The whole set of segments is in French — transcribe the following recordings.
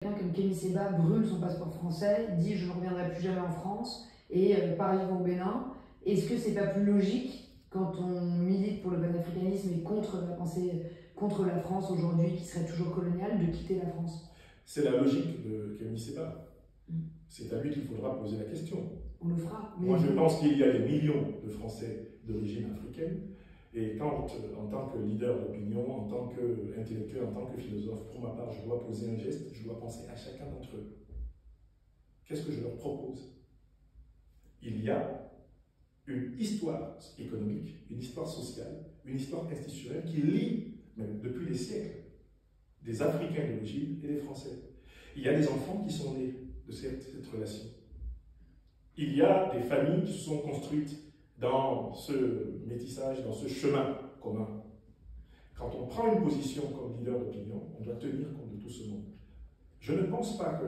Quelqu'un comme Kémy Séba brûle son passeport français, dit je ne reviendrai plus jamais en France et part vivre au Bénin. Est-ce que c'est pas plus logique quand on milite pour le panafricanisme et contre la pensée, contre la France aujourd'hui qui serait toujours coloniale, de quitter la France? C'est la logique de Kémy Séba. C'est à lui qu'il faudra poser la question. On le fera. Moi, je pense qu'il y a des millions de Français d'origine africaine. Et quand, en tant que leader d'opinion, en tant qu'intellectuel, en tant que philosophe, pour ma part, je dois poser un geste, je dois penser à chacun d'entre eux. Qu'est-ce que je leur propose? Il y a une histoire économique, une histoire sociale, une histoire institutionnelle qui lie, même depuis des siècles, des Africains d'origine et des Français. Il y a des enfants qui sont nés de cette relation. Il y a des familles qui se sont construites dans ce métissage, dans ce chemin commun. Quand on prend une position comme leader d'opinion, on doit tenir compte de tout ce monde. Je ne pense pas que,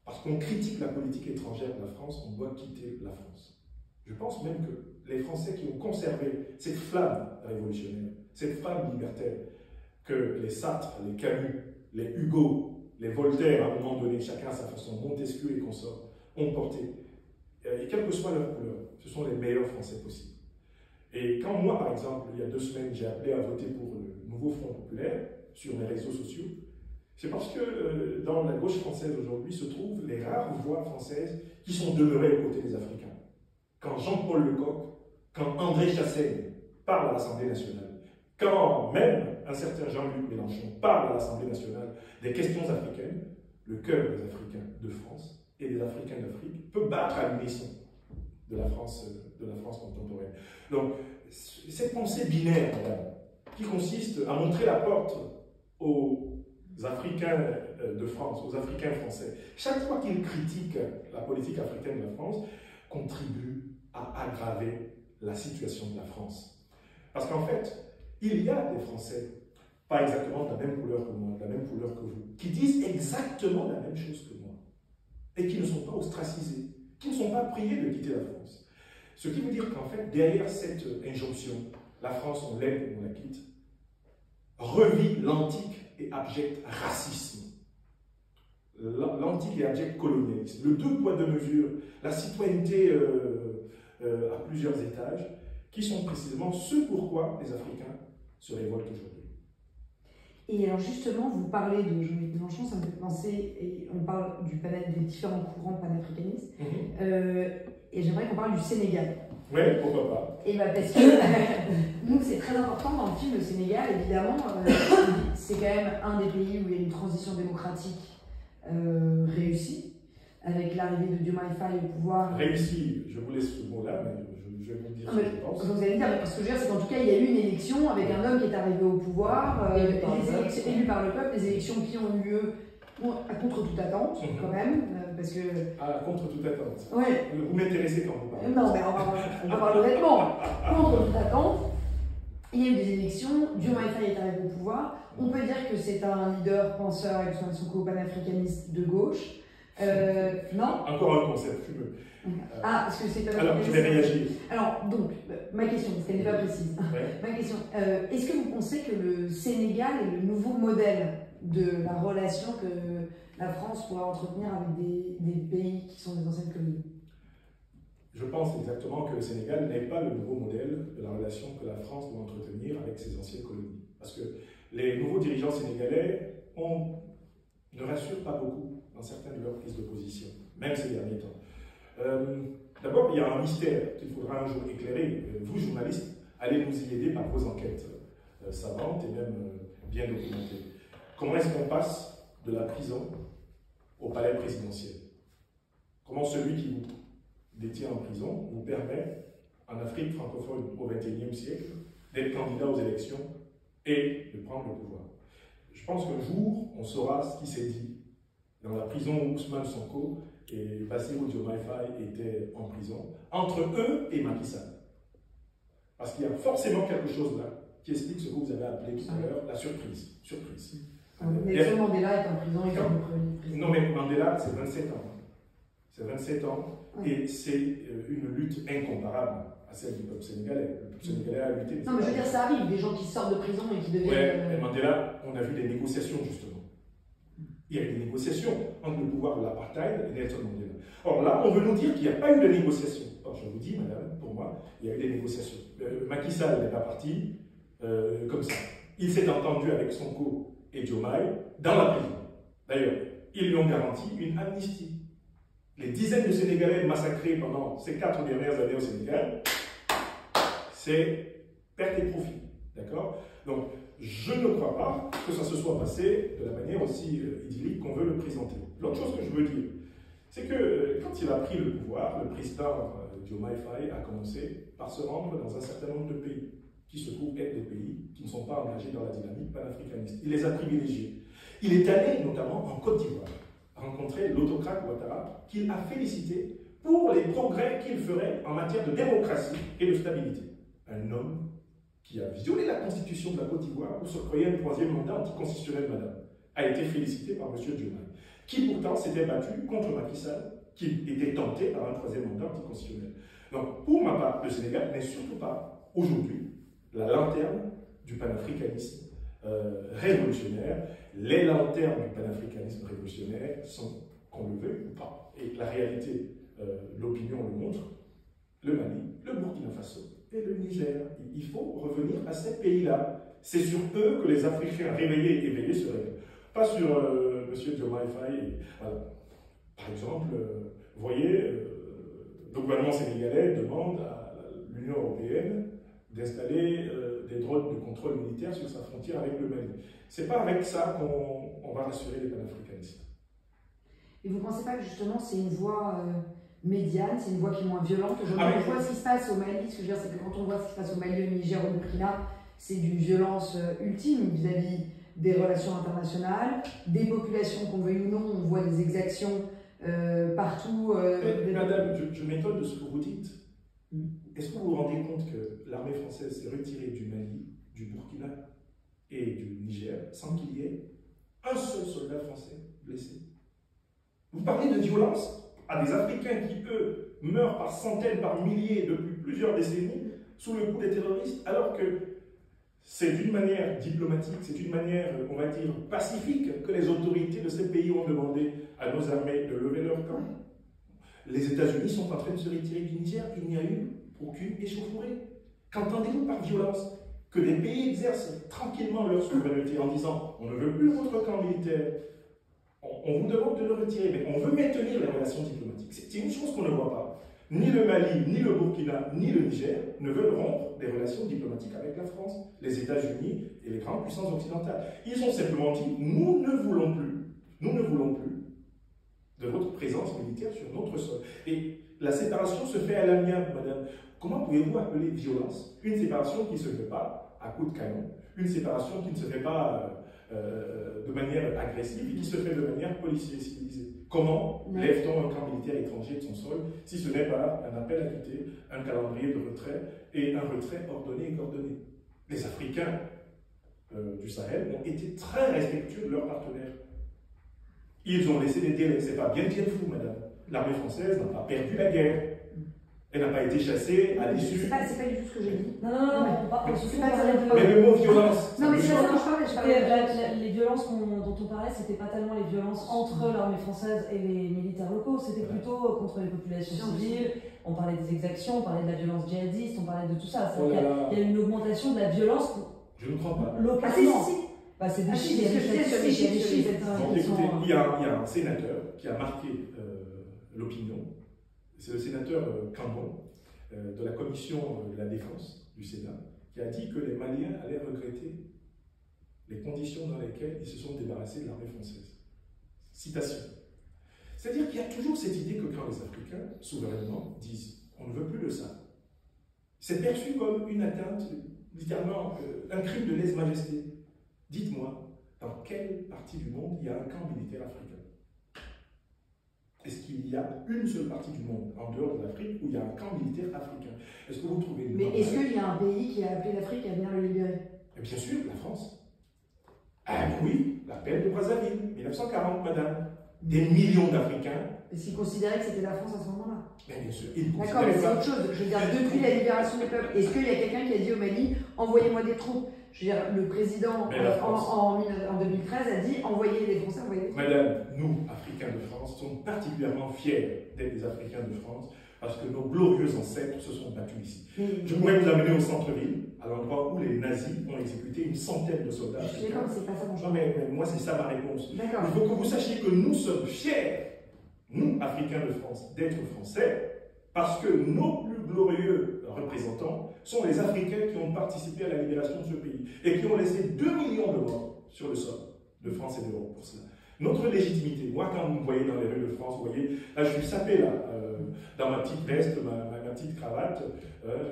parce qu'on critique la politique étrangère de la France, on doit quitter la France. Je pense même que les Français qui ont conservé cette flamme révolutionnaire, cette flamme libertaire, que les Sartre, les Camus, les Hugo, les Voltaire, à un moment donné, chacun à sa façon, Montesquieu et consorts, ont porté. Et quelle que soit leur couleur, ce sont les meilleurs Français possibles. Et quand moi, par exemple, il y a 2 semaines, j'ai appelé à voter pour le nouveau Front populaire sur mes réseaux sociaux, c'est parce que dans la gauche française aujourd'hui se trouvent les rares voix françaises qui sont demeurées aux côtés des Africains. Quand Jean-Paul Lecoq, quand André Chassaigne parle à l'Assemblée nationale, quand même un certain Jean-Luc Mélenchon parle à l'Assemblée nationale des questions africaines, le cœur des Africains de France et des Africains d'Afrique peut battre à l'unisson de la France contemporaine. Donc, cette pensée binaire, madame, qui consiste à montrer la porte aux Africains de France, aux Africains français, chaque fois qu'ils critiquent la politique africaine de la France, contribue à aggraver la situation de la France. Parce qu'en fait, il y a des Français, pas exactement de la même couleur que moi, de la même couleur que vous, qui disent exactement la même chose que moi, et qui ne sont pas ostracisés, qui ne sont pas priés de quitter la France. Ce qui veut dire qu'en fait, derrière cette injonction, la France, on l'aime ou on la quitte, revit l'antique et abject racisme, l'antique et abject colonialisme, le 2 poids 2 mesures, la citoyenneté à plusieurs étages, qui sont précisément ce pourquoi les Africains se révoltent aujourd'hui. Et alors justement, vous parlez de Jean-Luc Mélenchon, ça me fait penser, et on parle des différents courants panafricanistes, et j'aimerais qu'on parle du Sénégal. Oui, pourquoi pas. Et bah parce que nous, c'est très important dans le film, le Sénégal, évidemment, c'est quand même un des pays où il y a une transition démocratique réussie, avec l'arrivée de Diomaye Faye au pouvoir. Réussi, je vous laisse ce mot-là, mais je vais vous dire ce que je pense. Vous allez me dire, parce que je veux dire, c'est qu'en tout cas, il y a eu une élection avec un homme qui est arrivé au pouvoir, élu par le peuple, des élections qui ont eu lieu contre toute attente, quand même, parce que... Ah, contre toute attente. Ouais. Vous m'intéressez quand vous parlez. Non, mais on va parler honnêtement. Contre toute attente, il y a eu des élections, Diomaye Faye est arrivé au pouvoir. On peut dire que c'est un leader, penseur, avec son panafricaniste de gauche. Non. Encore un concept fumeux. Parce que c'est pas... Alors, je vais réagir. Alors, donc, ma question, parce qu'elle n'est pas précise. Ouais. Ma question, est-ce que vous pensez que le Sénégal est le nouveau modèle de la relation que la France pourra entretenir avec des pays qui sont des anciennes colonies? Je pense exactement que le Sénégal n'est pas le nouveau modèle de la relation que la France doit entretenir avec ses anciennes colonies. Parce que les nouveaux dirigeants sénégalais ne rassurent pas beaucoup dans certaines de leurs prises de position, même ces derniers temps. D'abord, il y a un mystère qu'il faudra un jour éclairer. Vous, journalistes, allez nous y aider par vos enquêtes savantes et même bien documentées. Comment est-ce qu'on passe de la prison au palais présidentiel? Comment celui qui vous détient en prison vous permet, en Afrique francophone au XXIe siècle, d'être candidat aux élections et de prendre le pouvoir? Je pense qu'un jour, on saura ce qui s'est dit dans la prison où Ousmane Sonko et Bassirou Diomaye Faye étaient en prison, entre eux et Macky Sall. Parce qu'il y a forcément quelque chose là qui explique ce que vous avez appelé tout à l'heure la surprise. Nelson Mandela est en prison, il est en prison. Non, mais Mandela, c'est 27 ans. C'est 27 ans, et c'est une lutte incomparable à celle du peuple sénégalais. Le peuple sénégalais a lutté. Non, mais je veux dire, ça arrive, des gens qui sortent de prison et qui deviennent... Ouais, mais Mandela, on a vu des négociations, justement. Il y a eu des négociations entre le pouvoir de l'apartheid et Nelson Mandela. Or là, on veut nous dire qu'il n'y a pas eu de négociation. Alors je vous dis, madame, pour moi, il y a eu des négociations. Macky Sall n'est pas parti comme ça. Il s'est entendu avec Sonko et Diomaye dans la prison. D'ailleurs, ils lui ont garanti une amnistie. Les dizaines de Sénégalais massacrés pendant ces 4 dernières années au Sénégal, c'est perte et profit. D'accord? Donc, je ne crois pas que ça se soit passé de la manière aussi idyllique qu'on veut le présenter. L'autre chose que je veux dire, c'est que quand il a pris le pouvoir, le président Diomaye Faye a commencé par se rendre dans un certain nombre de pays, qui se trouvent être des pays qui ne sont pas engagés dans la dynamique panafricaniste. Il les a privilégiés. Il est allé notamment en Côte d'Ivoire rencontrer l'autocrate Ouattara, qu'il a félicité pour les progrès qu'il ferait en matière de démocratie et de stabilité. Un homme qui a violé la constitution de la Côte d'Ivoire pour se croyer un 3e mandat anticonstitutionnel, madame, a été félicité par M. Diomaye, qui pourtant s'était battu contre Macky Sall, qui était tenté par un 3e mandat anticonstitutionnel. Donc, pour ma part, le Sénégal n'est surtout pas, aujourd'hui, la lanterne du panafricanisme révolutionnaire. Les lanternes du panafricanisme révolutionnaire sont, qu'on le veuille ou pas, et la réalité, l'opinion le montre, le Mali, le Burkina Faso et le Niger. Il faut revenir à ces pays-là. C'est sur eux que les Africains réveillés et éveillés se réveillent. Pas sur M. Diomaye Faye. Voilà. Par exemple, vous voyez, le gouvernement sénégalais demande à l'Union européenne d'installer des drones de contrôle militaire sur sa frontière avec le Mali. C'est pas avec ça qu'on va rassurer les panafricanistes. Et vous ne pensez pas que justement c'est une voie médiane, c'est une voie qui est moins violente? Aujourd'hui, on voit ce qui se passe au Mali. Ce que je veux dire, c'est que quand on voit ce qui se passe au Mali, au Niger, au Burkina, c'est d'une violence ultime vis-à-vis des relations internationales, des populations qu'on veuille ou non, on voit des exactions partout. Madame, je m'étonne de ce que vous dites. Est-ce que vous vous rendez compte que l'armée française s'est retirée du Mali, du Burkina et du Niger sans qu'il y ait un seul soldat français blessé? Vous parlez de violence à des Africains qui, eux, meurent par centaines, par milliers depuis plusieurs décennies sous le coup des terroristes, alors que c'est d'une manière diplomatique, c'est d'une manière, on va dire, pacifique que les autorités de ces pays ont demandé à nos armées de lever leur camp. Les États-Unis sont en train de se retirer du Niger, il n'y a eu aucune échauffourée. Qu'entendez-vous par violence? Que des pays exercent tranquillement leur souveraineté en disant on ne veut plus votre camp militaire, on vous demande de le retirer, mais on veut maintenir les relations diplomatiques. C'est une chose qu'on ne voit pas. Ni le Mali, ni le Burkina, ni le Niger ne veulent rompre des relations diplomatiques avec la France, les États-Unis et les grandes puissances occidentales. Ils ont simplement dit nous ne voulons plus de votre présence militaire sur notre sol. Et la séparation se fait à l'amiable, madame. Comment pouvez-vous appeler violence une séparation qui ne se fait pas à coups de canon, une séparation qui ne se fait pas de manière agressive et qui se fait de manière policière civilisée? Comment lève-t-on un camp militaire étranger de son sol si ce n'est pas un appel à quitter, un calendrier de retrait et un retrait ordonné et coordonné? Les Africains du Sahel ont été très respectueux de leurs partenaires. Ils ont laissé des délais. C'est pas bien fou, madame. L'armée française n'a pas perdu la guerre. Elle n'a pas été chassée à l'issue. C'est pas du tout ce que j'ai dit. Non, mais le mot violence. Non, mais c'est pas ça que je parlais. Les violences dont on parlait, c'était pas tellement les violences entre l'armée française et les militaires locaux, c'était plutôt contre les populations civiles. On parlait des exactions, on parlait de la violence djihadiste, on parlait de tout ça. Il y a eu une augmentation de la violence. Je ne crois pas. Localement. Ah, c'est des chiffres, il y a un sénateur qui a marqué l'opinion. C'est le sénateur Cambon, de la commission de la défense du Sénat, qui a dit que les Maliens allaient regretter les conditions dans lesquelles ils se sont débarrassés de l'armée française. Citation. C'est-à-dire qu'il y a toujours cette idée que quand les Africains, souverainement, disent « on ne veut plus de ça », c'est perçu comme une atteinte, littéralement, un crime de lèse-majesté. Dites-moi, dans quelle partie du monde il y a un camp militaire africain? Est-ce qu'il y a une seule partie du monde, en dehors de l'Afrique, où il y a un camp militaire africain? Est-ce que vous trouvez... Mais est-ce qu'il y a un pays qui a appelé l'Afrique à venir le libérer? Bien sûr, la France. Ah oui, la paix de Brazzaville, 1940, madame. Des millions d'Africains. Est-ce qu'ils considéraient que c'était la France à ce moment-là? Bien sûr. D'accord, mais c'est autre chose. Je veux dire, depuis la libération des peuples, est-ce qu'il y a quelqu'un qui a dit au Mali, envoyez-moi des troupes? Je veux dire, le président en 2013 a dit envoyez les Français, envoyez les Français. Madame, nous, Africains de France, sommes particulièrement fiers d'être des Africains de France parce que nos glorieux ancêtres se sont battus ici. Je pourrais vous amener au centre-ville, à l'endroit où les nazis ont exécuté une centaine de soldats. Je suis d'accord, c'est pas ça mon choix. Non, mais moi, c'est ça ma réponse. Il D'accord. faut que vous sachiez que nous sommes fiers, nous, Africains de France, d'être français parce que nos plus glorieux représentants sont les Africains qui ont participé à la libération de ce pays et qui ont laissé 2 millions de morts sur le sol de France et d'Europe pour cela. Notre légitimité, moi quand vous me voyez dans les rues de France, vous voyez, là je suis sapé là, dans ma petite veste, ma petite cravate,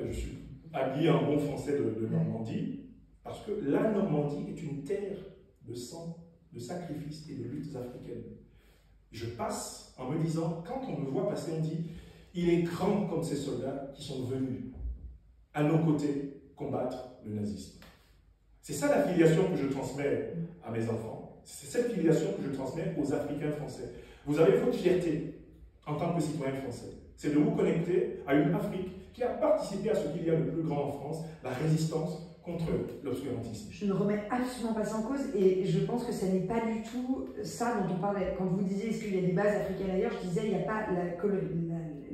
je suis habillé en bon français de Normandie, parce que la Normandie est une terre de sang, de sacrifices et de luttes africaines. Je passe en me disant, quand on me voit passer, on dit, il est grand comme ces soldats qui sont venus à nos côtés combattre le nazisme. C'est ça la filiation que je transmets à mes enfants. C'est cette filiation que je transmets aux Africains français. Vous avez votre fierté en tant que citoyen français. C'est de vous connecter à une Afrique qui a participé à ce qu'il y a de plus grand en France, la résistance contre l'obscurantisme. Je ne remets absolument pas ça en cause et je pense que ce n'est pas du tout ça dont on parlait. Quand vous disiez est-ce qu'il y a des bases africaines ailleurs, je disais il n'y a pas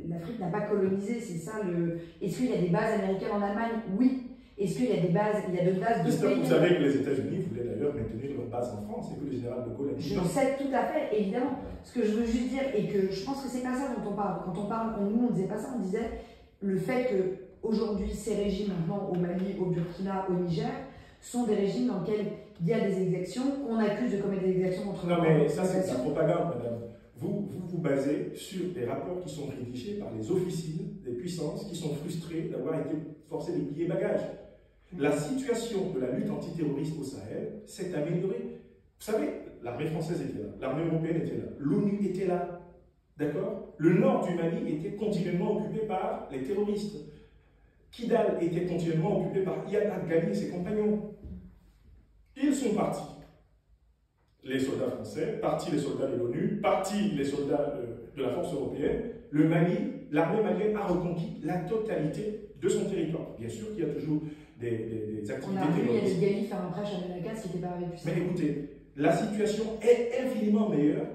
l'Afrique n'a pas colonisé, c'est ça le. Est-ce qu'il y a des bases américaines en Allemagne? Oui. Est-ce qu'il y a des bases, il y a de bases de J'espère pays? que vous savez que les États-Unis voulaient d'ailleurs maintenir leur base en France et que le général de Gaulle a dit je sais tout à fait, évidemment. Ce que je veux juste dire, et que je pense que c'est pas ça dont on parle. Quand on parle, nous on disait pas ça, on disait le fait que aujourd'hui ces régimes maintenant au Mali, au Burkina, au Niger, sont des régimes dans lesquels il y a des exactions, qu'on accuse de commettre des exactions contre. Non mais ça c'est de la propagande, madame. Vous basez sur des rapports qui sont rédigés par les officines des puissances qui sont frustrées d'avoir été forcées de plier bagages. La situation de la lutte antiterroriste au Sahel s'est améliorée. Vous savez, l'armée française était là, l'armée européenne était là, l'ONU était là, d'accord? Le nord du Mali était continuellement occupé par les terroristes. Kidal était continuellement occupé par Iyad Ghali et ses compagnons. Ils sont partis. Les soldats français, partis les soldats de l'ONU, partis les soldats de la force européenne. Le Mali, l'armée malienne a reconquis la totalité de son territoire. Bien sûr qu'il y a toujours des activités terroristes. On a vu Iyad Ghali faire un prêche à Malakas qui n'était pas arrivé depuis ça. Mais écoutez, la situation est infiniment meilleure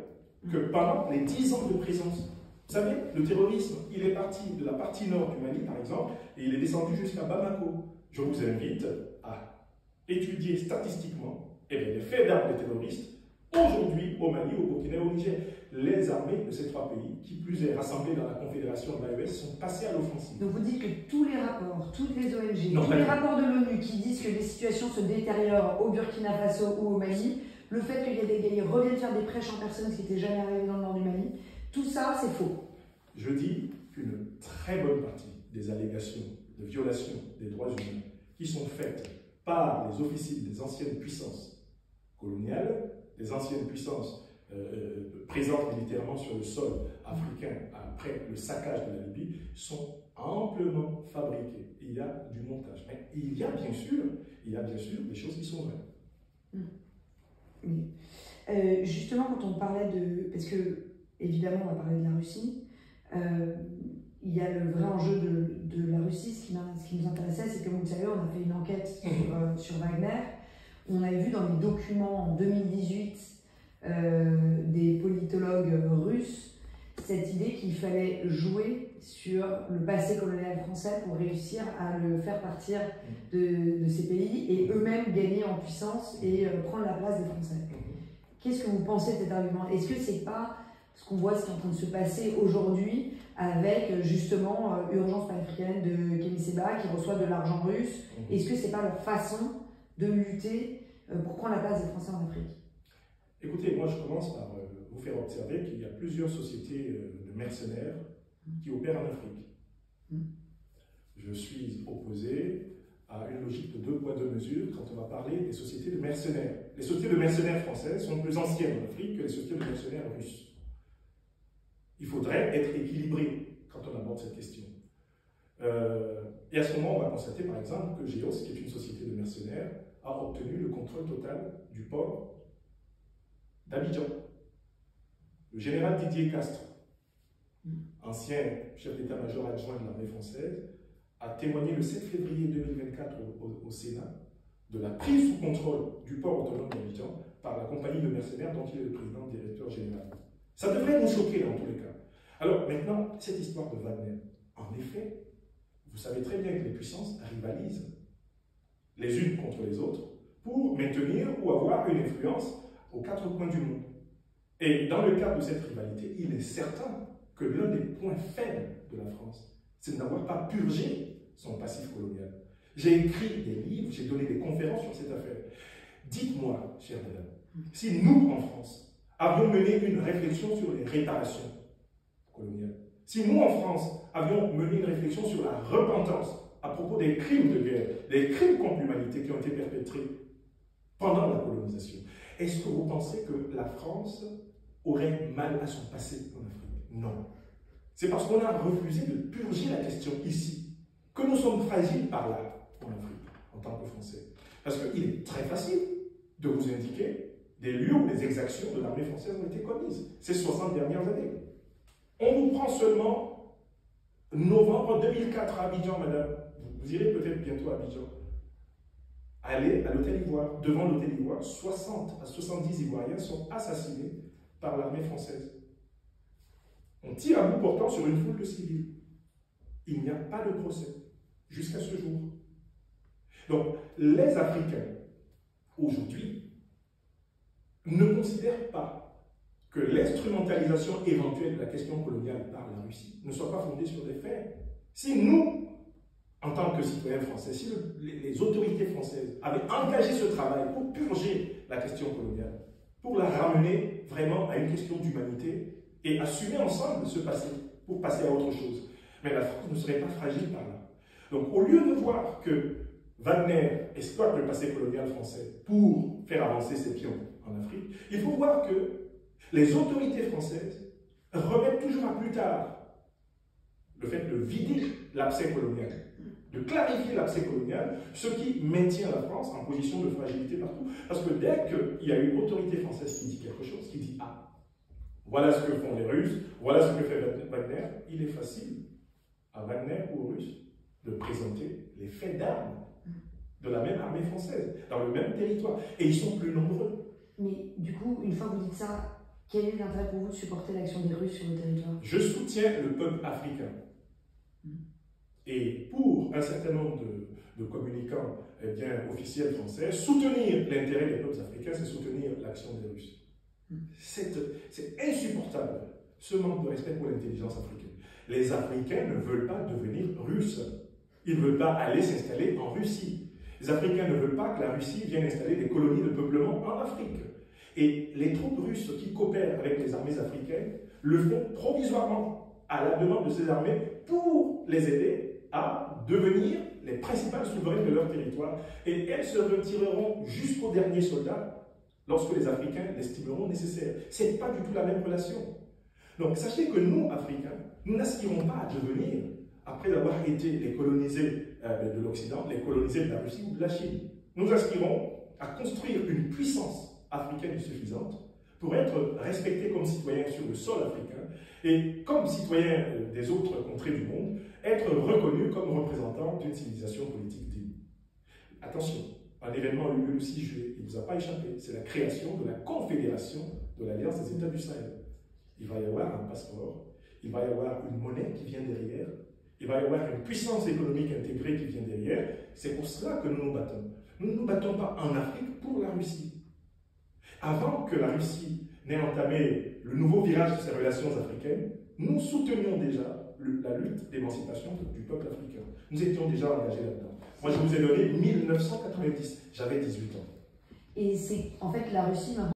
que pendant les 10 ans de présence. Vous savez, le terrorisme, il est parti de la partie nord du Mali, par exemple, et il est descendu jusqu'à Bamako. Je vous invite à étudier statistiquement les faits d'armes des terroristes aujourd'hui au Mali, au Burkina et au Niger. Les armées de ces 3 pays, qui plus est rassemblées dans la confédération de l'AES, sont passées à l'offensive. Donc vous dites que tous les rapports, toutes les ONG, tous les rapports de l'ONU qui disent que les situations se détériorent au Burkina Faso ou au Mali, le fait qu'il y ait des Ghali reviennent faire des prêches en personne, ce qui n'était jamais arrivé dans le nord du Mali, tout ça c'est faux. Je dis qu'une très bonne partie des allégations de violation des droits humains qui sont faites par les officines des anciennes puissances coloniales, des anciennes puissances présentes militairement sur le sol africain après le saccage de la Libye, sont amplement fabriquées. Il y a du montage. Mais il y a bien sûr des choses qui sont vraies. Oui. Justement, quand on parlait de... Parce que, évidemment, on va parler de la Russie. Il y a le vrai enjeu de la Russie. Ce qui nous intéressait, c'est que, vous le savez, on a fait une enquête sur Wagner. On avait vu dans les documents en 2018 des politologues russes cette idée qu'il fallait jouer sur le passé colonial français pour réussir à le faire partir de ces pays et eux-mêmes gagner en puissance et prendre la place des Français. Qu'est-ce que vous pensez de cet argument? Est-ce que c'est pas ce qu'on voit, ce qui est en train de se passer aujourd'hui avec justement Urgence panafricaine de Kémy Séba qui reçoit de l'argent russe? Est-ce que c'est pas leur façon de lutter pour prendre la place des Français en Afrique? Écoutez, moi je commence par vous faire observer qu'il y a plusieurs sociétés de mercenaires qui opèrent en Afrique. Je suis opposé à une logique de 2 poids 2 mesures quand on va parler des sociétés de mercenaires. Les sociétés de mercenaires françaises sont plus anciennes en Afrique que les sociétés de mercenaires russes. Il faudrait être équilibré quand on aborde cette question. Et à ce moment, on va constater par exemple que Géos, qui est une société de mercenaires, a obtenu le contrôle total du port d'Abidjan. Le général Didier Castres, ancien chef d'état-major adjoint de l'armée française, a témoigné le 7 février 2024 au Sénat de la prise sous contrôle du port autonome d'Abidjan par la compagnie de mercenaires dont il est le président directeur général. Ça devrait nous choquer dans tous les cas. Alors maintenant, cette histoire de Wagner, en effet, vous savez très bien que les puissances rivalisent les unes contre les autres pour maintenir ou avoir une influence aux quatre coins du monde. Et dans le cadre de cette rivalité, il est certain que l'un des points faibles de la France, c'est de n'avoir pas purgé son passif colonial. J'ai écrit des livres, j'ai donné des conférences sur cette affaire. Dites-moi, chère madame, si nous, en France, avions mené une réflexion sur les réparations coloniales, si nous, en France, avions mené une réflexion sur la repentance à propos des crimes de guerre, des crimes contre l'humanité qui ont été perpétrés pendant la colonisation, est-ce que vous pensez que la France aurait mal à son passé en Afrique? Non. C'est parce qu'on a refusé de purger la question ici que nous sommes fragiles par là en Afrique, en tant que Français. Parce qu'il est très facile de vous indiquer des lieux où les exactions de l'armée française ont été commises ces 60 dernières années. On vous prend seulement novembre 2004 à Abidjan, madame. Vous irez peut-être bientôt à Abidjan. Allez à l'hôtel Ivoire. Devant l'hôtel Ivoire, 60 à 70 Ivoiriens sont assassinés par l'armée française. On tire à bout portant sur une foule de civils. Il n'y a pas de procès jusqu'à ce jour. Donc, les Africains, aujourd'hui, ne considèrent pas que l'instrumentalisation éventuelle de la question coloniale par la Russie ne soit pas fondée sur des faits. Si nous, en tant que citoyens français, si les autorités françaises avaient engagé ce travail pour purger la question coloniale, pour la ramener vraiment à une question d'humanité et assumer ensemble ce passé pour passer à autre chose, mais la France ne serait pas fragile par là. Donc, au lieu de voir que Wagner exploite le passé colonial français pour faire avancer ses pions en Afrique, il faut voir que les autorités françaises remettent toujours à plus tard le fait de vider l'abcès colonial, de clarifier l'abcès colonial, ce qui maintient la France en position de fragilité partout. Parce que dès qu'il y a une autorité française qui dit quelque chose, qui dit « Ah, voilà ce que font les Russes, voilà ce que fait Wagner », il est facile à Wagner ou aux Russes de présenter les faits d'armes de la même armée française, dans le même territoire. Et ils sont plus nombreux. Mais du coup, une fois que vous dites ça, quel est l'intérêt pour vous de supporter l'action des Russes sur le territoire? Je soutiens le peuple africain. Et pour un certain nombre de communicants officiels français, soutenir l'intérêt des peuples africains, c'est soutenir l'action des Russes. C'est insupportable, ce manque de respect pour l'intelligence africaine. Les Africains ne veulent pas devenir Russes. Ils ne veulent pas aller s'installer en Russie. Les Africains ne veulent pas que la Russie vienne installer des colonies de peuplement en Afrique. Et les troupes russes qui coopèrent avec les armées africaines le font provisoirement à la demande de ces armées pour les aider à devenir les principales souveraines de leur territoire. Et elles se retireront jusqu'au dernier soldat lorsque les Africains l'estimeront nécessaire. Ce n'est pas du tout la même relation. Donc sachez que nous, Africains, nous n'aspirons pas à devenir, après avoir été les colonisés de l'Occident, les colonisés de la Russie ou de la Chine. Nous aspirons à construire une puissance africaine suffisante pour être respectés comme citoyens sur le sol africain et comme citoyens des autres contrées du monde, être reconnus comme représentants d'une civilisation politique digne. Attention, un événement a eu lieu le 6 juillet, il ne vous a pas échappé, c'est la création de la Confédération de l'Alliance des États du Sahel. Il va y avoir un passeport, il va y avoir une monnaie qui vient derrière, il va y avoir une puissance économique intégrée qui vient derrière. C'est pour cela que nous nous battons. Nous ne nous battons pas en Afrique pour la Russie. Avant que la Russie n'ait entamé le nouveau virage de ses relations africaines, nous soutenions déjà la lutte d'émancipation du peuple africain. Nous étions déjà engagés là-dedans. Moi, je vous ai donné 1990. J'avais 18 ans. Et c'est en fait la Russie maintenant.